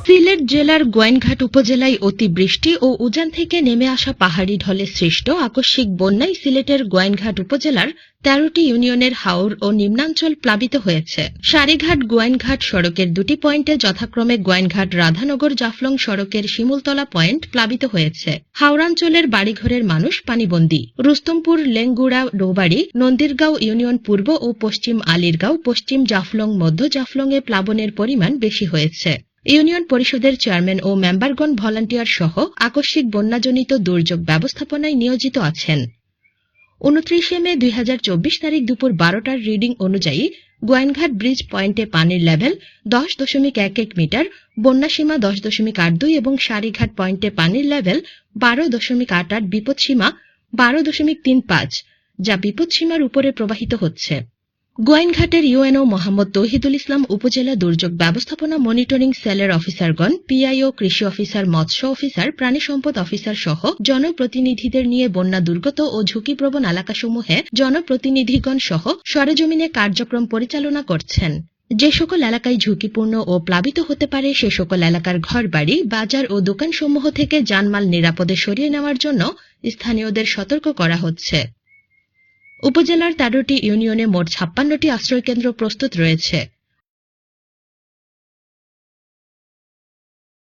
সিলেট জেলার গোয়াইনঘাট উপজেলায় অতিবৃষ্টি ও উজান থেকে নেমে আসা পাহাড়ি ঢলে সৃষ্ট আকস্মিক বন্যায় সিলেটের গোয়াইনঘাট উপজেলার ১৩টি ইউনিয়নের হাওর ও নিম্নাঞ্চল প্লাবিত হয়েছে। সারিঘাট গোয়াইনঘাট সড়কের দুটি পয়েন্টে যথাক্রমে গোয়াইনঘাট রাধানগর জাফলং সড়কের শিমুলতলা পয়েন্ট প্লাবিত হয়েছে। হাওড়াঞ্চলের বাড়িঘরের মানুষ পানিবন্দী। রুস্তমপুর, লেঙ্গুড়া, ডোবাড়ি, নন্দীরগাঁও ইউনিয়ন পূর্ব ও পশ্চিম আলীরগাঁও, পশ্চিম জাফলং, মধ্য জাফলংয়ে প্লাবনের পরিমাণ বেশি হয়েছে। ইউনিয়ন পরিষদের চেয়ারম্যান ও মেম্বারগণ ভলান্টিয়ার সহ আকস্মিক বন্যাজনিত দুর্যোগ ব্যবস্থাপনায় নিয়োজিত আছেন। ২৯ মে ২০২৪ তারিখ দুপুর ১২টার রিডিং অনুযায়ী গোয়াইনঘাট ব্রিজ পয়েন্টে পানির লেভেল ১০.১১ মিটার, বন্যাসীমা ১০.৮২ এবং সারিঘাট পয়েন্টে পানির লেভেল ১২.৮৮, বিপদসীমা ১২.৩৫, যা বিপদসীমার উপরে প্রবাহিত হচ্ছে। গোয়াইনঘাটের ইউএনও মোহাম্মদ তৌহিদুল ইসলাম, উপজেলা দুর্যোগ ব্যবস্থাপনা মনিটরিং সেলের অফিসারগণ, পিআইও, কৃষি অফিসার, মৎস্য অফিসার, প্রাণী সম্পদ অফিসার সহ জনপ্রতিনিধিদের নিয়ে বন্যা দুর্গত ও ঝুঁকিপ্রবণ এলাকাসমূহে জনপ্রতিনিধিগণ সহ সরেজমিনে কার্যক্রম পরিচালনা করছেন। যে সকল এলাকায় ঝুঁকিপূর্ণ ও প্লাবিত হতে পারে সে সকল এলাকার ঘরবাড়ি, বাজার ও দোকানসমূহ থেকে জানমাল নিরাপদে সরিয়ে নেওয়ার জন্য স্থানীয়দের সতর্ক করা হচ্ছে। উপজেলার ১৩টি ইউনিয়নে মোট ৫৬টি আশ্রয়কেন্দ্র প্রস্তুত রয়েছে।